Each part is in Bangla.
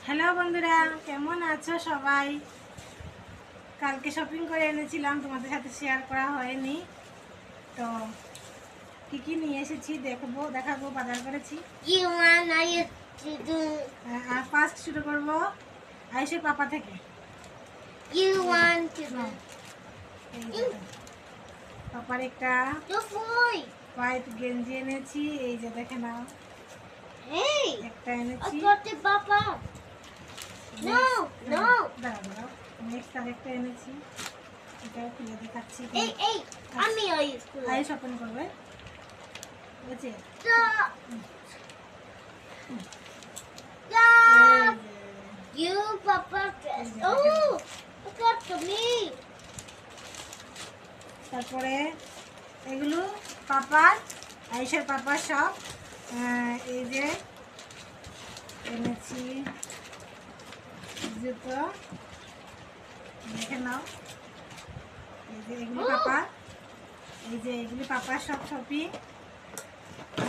হ্যালো বন্ধুরা, কেমন আছো সবাই? কালকে শপিং করে এনেছিলাম, তোমাদের সাথে শেয়ার করা হয়নি। তো কি কি নিয়ে এসেছি দেখাবো। বাজার করেছি। আর ফার্স্ট শুরু করবো আয়ুষের পাপা থেকে। পাপার একটা হোয়াইট গেঞ্জি এনেছি, এই যে দেখে নাও। একটা এনেছি। নেক্সট আরেকটা এনেছি, এটাও খুলে দেখাচ্ছি। আয়ুষ ওপেন করবে, বুঝছে? তারপরে এগুলো পাপার, আয়ুষের পাপার সব। এই যে এনেছি জুতো, দেখে নাও। এই যে এগুলি পাপা, এই যে এগুলি পাপার সব শপিং।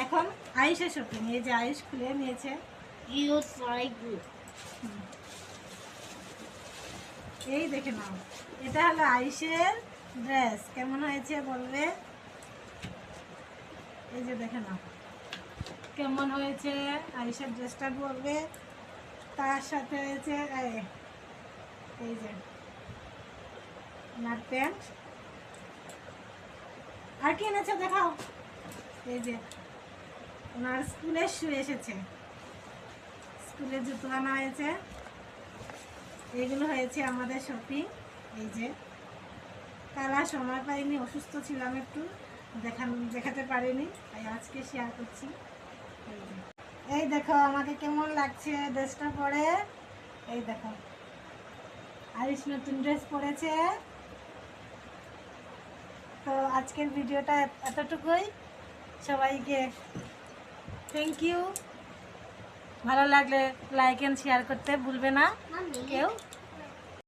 এখন আয়ুষের শপিং, এই যে আয়ুষ খুলে নিয়েছে। এই দেখে নাও, এটা হলো আয়ুষের ড্রেস। কেমন হয়েছে বলবে? এই যে দেখে নাও কেমন হয়েছে আয়ুষের ড্রেসটা বলবে। তার সাথে হয়েছে এই যে নাট প্যান্ট। আর কি এনেছে দেখাও। এই যে ওনার স্কুলের শু এসেছে, স্কুলের জুতো আনা হয়েছে। এইগুলো হয়েছে আমাদের শপিং। এই যে কালা সময় পাইনি, অসুস্থ ছিলাম একটু, দেখাতে পারিনি, তাই আজকে শেয়ার করছি। এই দেখো আমাকে কেমন লাগছে ড্রেসটা পরে। এই দেখো আয়ুষ নতুন ড্রেস পরেছে। তো আজকের ভিডিওটা এতটুকুই। সবাইকে থ্যাংক ইউ। ভালো লাগলে লাইক এন্ড শেয়ার করতে ভুলবে না কেউ।